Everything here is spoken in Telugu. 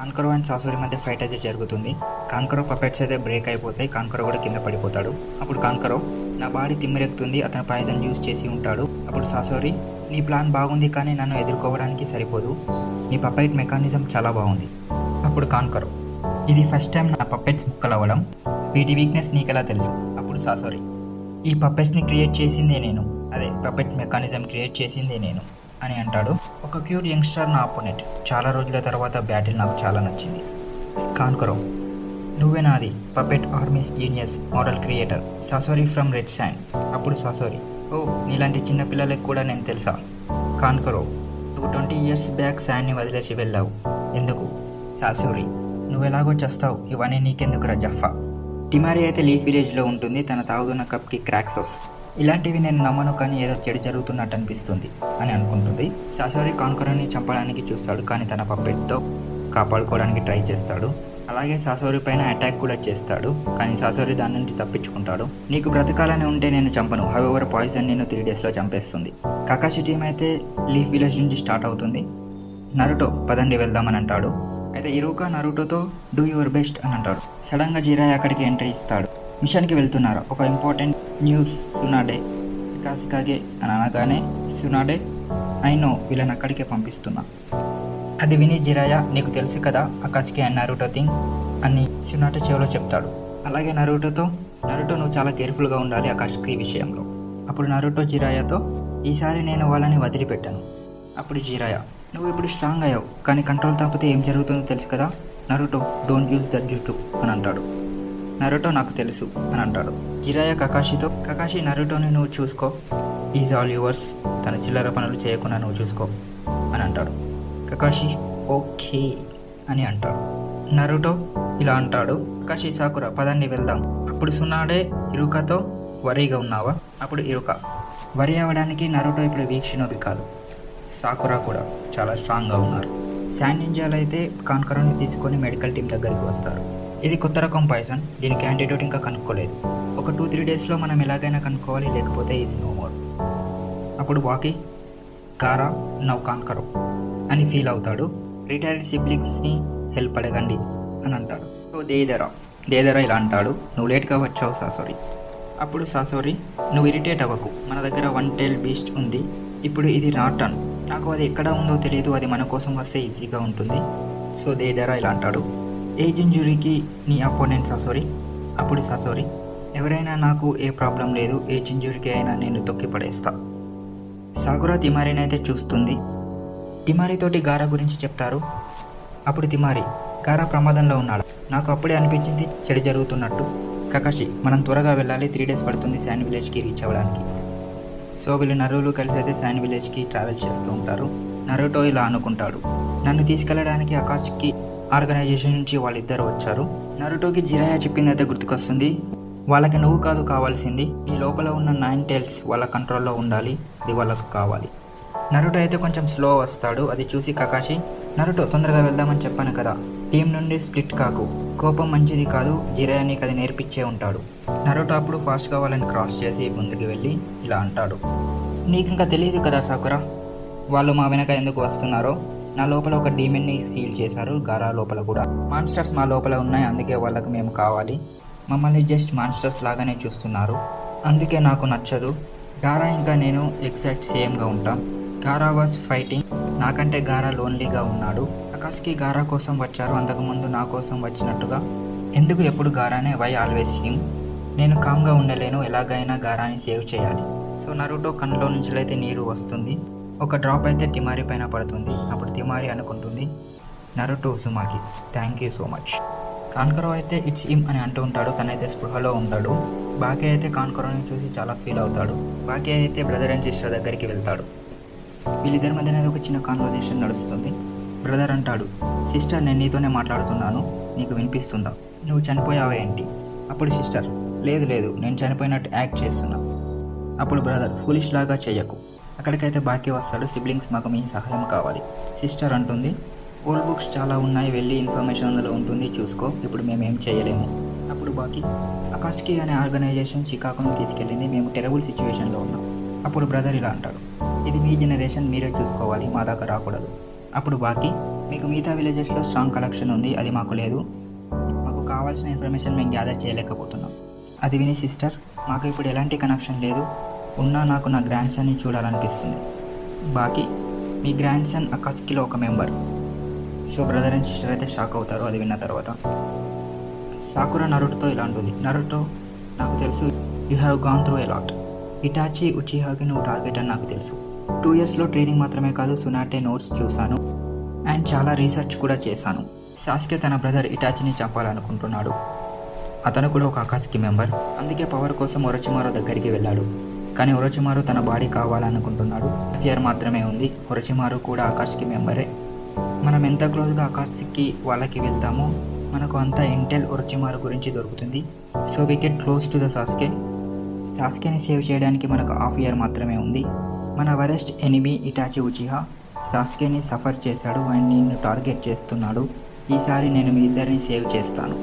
కాన్కరో అండ్ సాసోరి మధ్య ఫైట్ అయితే జరుగుతుంది. కాన్కరో పపెట్స్ అయితే బ్రేక్ అయిపోతాయి. కాన్కరో కూడా కింద పడిపోతాడు. అప్పుడు కాన్కరో, నా బాడీ తిమ్మిరెక్కుతుంది, అతను పాయిజన్ యూజ్ చేసి ఉంటాడు. అప్పుడు సాసోరి, నీ ప్లాన్ బాగుంది కానీ నన్ను ఎదుర్కోవడానికి సరిపోదు, నీ పపెట్ మెకానిజం చాలా బాగుంది. అప్పుడు కాన్కరో, ఇది ఫస్ట్ టైం నా పపెట్స్ ముక్కలవ్వడం, వీటి వీక్నెస్ నీకెలా తెలుసు? అప్పుడు సాసోరి, ఈ పపెట్స్ని క్రియేట్ చేసిందే నేను, అదే పపెట్ మెకానిజం క్రియేట్ చేసిందే నేను అని అంటాడు. ఒక క్యూట్ యంగ్స్టర్ నా అపోనెంట్, చాలా రోజుల తర్వాత బ్యాటిల్ నాకు చాలా నచ్చింది. కాన్కరో, నువ్వే నాది puppet armies genius model creator Sasori from Red Sand. అప్పుడు సాసోరి, ఓ నీలాంటి చిన్న పిల్లలకు కూడా నేను తెలుసా? కాన్కరో, నువ్వు 20 years బ్యాక్ శాండ్ని వదిలేసి వెళ్ళావు, ఎందుకు? సాసోరి, నువ్వెలాగో చేస్తావు, ఇవన్నీ నీకెందుకురా జఫా. టిమారి అయితే లీఫ్ విలేజ్లో ఉంటుంది. తన తాగుతున్న కప్కి క్రాక్స్ వస్తాయి. ఇలాంటివి నేను నమ్మను కానీ ఏదో చెడు జరుగుతున్నట్టు అనిపిస్తుంది అని అనుకుంటుంది. సాసోరి కాన్కరోని చంపడానికి చూస్తాడు కానీ తన పప్పెట్తో కాపాడుకోవడానికి ట్రై చేస్తాడు. అలాగే సాసోరి పైన అటాక్ కూడా చేస్తాడు కానీ సాసోరి దాని నుంచి తప్పించుకుంటాడు. నీకు బ్రతకాలని ఉంటే నేను చంపను, హవెవర్ పాయిజన్ నేను 3 daysలో చంపేస్తుంది. కకాషి టీం అయితే లీఫ్ విలేజ్ నుంచి స్టార్ట్ అవుతుంది. నరుటో, పదండి వెళ్దామని అంటాడు. అయితే ఇరుకా నరుటోతో డూ యువర్ బెస్ట్ అని అంటాడు. సడన్గా జిరాయ్ అక్కడికి ఎంట్రీ ఇస్తాడు. మిషన్కి వెళ్తున్నారు, ఒక ఇంపార్టెంట్ న్యూస్, సునాడే కాసికాగే అని అనగానే సునాడే, అయినో వీళ్ళని అక్కడికే పంపిస్తున్నా. అది విని జిరాయ, నీకు తెలుసు కదా అకాసికే అండ్ నరుటో థింగ్ అని సునాడే చెవిలో చెప్తాడు. అలాగే నరుటో, నువ్వు చాలా కేర్ఫుల్గా ఉండాలి అకాసికి విషయంలో. అప్పుడు నరుటో జిరాయతో, ఈసారి నేను వాళ్ళని వదిలిపెట్టాను. అప్పుడు జిరాయ, నువ్వు ఇప్పుడు స్ట్రాంగ్ అయ్యావు కానీ కంట్రోల్ తప్పితే ఏం జరుగుతుందో తెలుసు కదా. Naruto, don't use that jute అని అంటాడు. నరుటో, నాకు తెలుసు అని అంటాడు. జిరాయ కకాషితో, కకాషి నరుటోని నువ్వు చూసుకో, ఈజ్ ఆల్ యువర్స్, తన చిల్లర పనులు చేయకుండా నువ్వు చూసుకో అని అంటాడు. కకాషి ఓకే అని అంటాడు. నరుటో ఇలా అంటాడు, కకాషి సాకురా పదండి వెళ్దాం. అప్పుడు సునాడే ఇరుకాతో, వరీగా ఉన్నావా? అప్పుడు ఇరుకా, వరి అవ్వడానికి నరుటో ఇప్పుడు వీక్షణోపి కాదు, సాకురా కూడా చాలా స్ట్రాంగ్గా ఉన్నారు. శాండ్ నింజాలు అయితే కాన్కరోని తీసుకొని మెడికల్ టీం దగ్గరికి వస్తారు. ఇది కొత్త రకం పాయిజన్, దీనికి యాంటీడోట్ ఇంకా కనుక్కోలేదు. ఒక 2-3 daysలో మనం ఎలాగైనా కనుక్కోవాలి, లేకపోతే ఈజ్ నో మోర్. అప్పుడు వాకి, గారా నవ్ కాన్కరో అని ఫీల్ అవుతాడు. రిటైర్డ్ సిబ్లింగ్స్ని హెల్ప్ అడగండి అని అంటాడు. సో దేదరా ఇలా అంటాడు, నువ్వు లేట్గా వచ్చావు సాసోరి. అప్పుడు సాసోరి, నువ్వు ఇరిటేట్ అవ్వకు, మన దగ్గర 1 tail బీస్ట్ ఉంది, ఇప్పుడు ఇది నా టర్న్, నాకు అది ఎక్కడ ఉందో తెలియదు, అది మన కోసం వస్తే ఈజీగా ఉంటుంది. సో దేదరా ఇలా అంటాడు, ఏజ్ ఇంజురీకి నీ అపోనెంట్ సాసోరి. అప్పుడు సాసోరి, ఎవరైనా నాకు ఏ ప్రాబ్లం లేదు, ఏజ్ ఇంజురీకి అయినా నేను తొక్కి పడేస్తా. సాకురా తిమారిని అయితే చూస్తుంది. తిమారితోటి గారా గురించి చెప్తారు. అప్పుడు తిమారి, గారా ప్రమాదంలో ఉన్నాడు, నాకు అప్పుడే అనిపించింది చెడు జరుగుతున్నట్టు. కకాషి, మనం త్వరగా వెళ్ళాలి, 3 days పడుతుంది శాండ్ విలేజ్కి రీచ్ అవ్వడానికి. సో వీళ్ళు నరులు కలిసి అయితే శాండ్ విలేజ్కి ట్రావెల్ చేస్తూ ఉంటారు. నరుటో ఇలా అనుకుంటాడు, నన్ను తీసుకెళ్ళడానికి అకాష్కి ఆర్గనైజేషన్ నుంచి వాళ్ళిద్దరు వచ్చారు. నరుటోకి జిరాయ చెప్పిందైతే గుర్తుకొస్తుంది, వాళ్ళకి నువ్వు కాదు కావాల్సింది, నీ లోపల ఉన్న 9 tails వాళ్ళ కంట్రోల్లో ఉండాలి, అది వాళ్ళకు కావాలి. నరుటో అయితే కొంచెం స్లో వస్తాడు. అది చూసి కకాషి, నరుటో తొందరగా వెళ్దామని చెప్పాను కదా, టీం నుండి స్ప్లిట్ కాకు, కోపం మంచిది కాదు, జిరాయ నీకు అది నేర్పించే ఉంటాడు. నరుటో అప్పుడు ఫాస్ట్గా వాళ్ళని క్రాస్ చేసి ముందుకు వెళ్ళి ఇలా అంటాడు, నీకు ఇంకా తెలియదు కదా సాకురా, వాళ్ళు మా వెనక ఎందుకు వస్తున్నారో. నా లోపల ఒక డీమెన్ని సీల్ చేశారు, గారా లోపల కూడా మాన్స్టర్స్ మా లోపల ఉన్నాయి, అందుకే వాళ్ళకు మేము కావాలి, మమ్మల్ని జస్ట్ మాన్స్టర్స్ లాగానే చూస్తున్నారు, అందుకే నాకు నచ్చదు. గారా ఇంకా నేను ఎగ్జాక్ట్ సేమ్గా ఉంటాం. గారా వాజ్ ఫైటింగ్, నాకంటే గారా లోన్లీగా ఉన్నాడు. అకాస్కి గారా కోసం వచ్చారు, అంతకుముందు నా కోసం వచ్చినట్టుగా, ఎందుకు ఎప్పుడు గారానే, వై ఆల్వేస్ హిమ్. నేను కామ్గా ఉండలేను, ఎలాగైనా గారాని సేవ్ చేయాలి. సో నరుటో కళ్ళలో నుంచి అయితే నీరు వస్తుంది. ఒక డ్రాప్ అయితే తిమారి పైన పడుతుంది. అప్పుడు తిమారి అనుకుంటుంది, Naruto Uzumaki thank you so much. Kankuro అయితే ఇట్స్ ఇమ్ అని అంటూ ఉంటాడు, తనైతే స్పృహలో ఉంటాడు. బాకీ అయితే కాన్కరోని చూసి చాలా ఫీల్ అవుతాడు. బాకీ అయితే బ్రదర్ అండ్ సిస్టర్ దగ్గరికి వెళ్తాడు. వీళ్ళిద్దరి మధ్యన ఒక చిన్న కాన్వర్జేషన్ నడుస్తుంది. బ్రదర్ అంటాడు, సిస్టర్ నేను నీతోనే మాట్లాడుతున్నాను, నీకు వినిపిస్తుందా? నువ్వు చనిపోయావా ఏంటి? అప్పుడు సిస్టర్, లేదు నేను చనిపోయినట్టు యాక్ట్ చేస్తున్నా. అప్పుడు బ్రదర్, ఫులిష్ లాగా చెయ్యకు. అక్కడికైతే బాకీ వస్తాడు, సిబ్లింగ్స్ మాకు మీ సహాయం కావాలి. సిస్టర్ అంటుంది, ఓల్డ్ బుక్స్ చాలా ఉన్నాయి, వెళ్ళి ఇన్ఫర్మేషన్ అందులో ఉంటుంది చూసుకో, ఇప్పుడు మేమేం చేయలేము. అప్పుడు బాకీ, అకాష్కి అనే ఆర్గనైజేషన్ చికాగోను తీసుకెళ్ళింది, మేము టెరబుల్ సిచ్యువేషన్లో ఉన్నాం. అప్పుడు బ్రదర్ ఇలా అంటాడు, ఇది మీ జనరేషన్, మీరే చూసుకోవాలి, మా దాకా రాకూడదు. అప్పుడు బాకీ, మీకు మిగతా విలేజెస్లో స్ట్రాంగ్ కలెక్షన్ ఉంది, అది మాకు లేదు. మాకు కావాల్సిన ఇన్ఫర్మేషన్ మేము గ్యాదర్ చేయలేకపోతున్నాం. అది విని సిస్టర్, మాకు ఇప్పుడు ఎలాంటి కనెక్షన్ లేదు, ఉన్నా నాకు నా గ్రాండ్ సన్ని చూడాలనిపిస్తుంది. బాకీ మీ గ్రాండ్ సన్ అకాస్కిలో ఒక member. So brother and sister అయితే షాక్ అవుతారు అది విన్న తర్వాత. సాకురా నరుటోతో ఇలా ఉంటుంది. నరుటో, నాకు తెలుసు you have gone through a lot. Itachi ఉచిహాకి నువ్వు టార్గెట్ అని నాకు తెలుసు. 2 yearsలో ట్రైనింగ్ మాత్రమే కాదు, సునాటే నోట్స్ చూశాను అండ్ చాలా రీసెర్చ్ కూడా చేశాను. సాస్కే తన బ్రదర్ ఇటాచిని చంపాలనుకుంటున్నాడు. అతను కూడా ఒక అకాస్కి మెంబర్, అందుకే పవర్ కోసం ఒరచిమారో దగ్గరికి వెళ్ళాడు. కానీ ఒరచిమారు తన బాడీ కావాలనుకుంటున్నాడు. ఫియర్ మాత్రమే ఉంది. ఒరచిమారు కూడా ఆకాష్కి మెంబరే. మనం ఎంత క్లోజ్గా ఆకాష్కి వాళ్ళకి వెళ్తామో మనకు అంత ఇంటెల్ ఒరచిమారు గురించి దొరుకుతుంది. So we get close to the Sasuke. సాస్కేని సేవ్ చేయడానికి మనకు ½ year మాత్రమే ఉంది. మన వరెస్ట్ ఎనిమీ ఇటాచి ఉచిహా సాస్కేని సఫర్ చేశాడు అండ్ నిన్ను టార్గెట్ చేస్తున్నాడు. ఈసారి నేను మీ ఇద్దరిని సేవ్ చేస్తాను.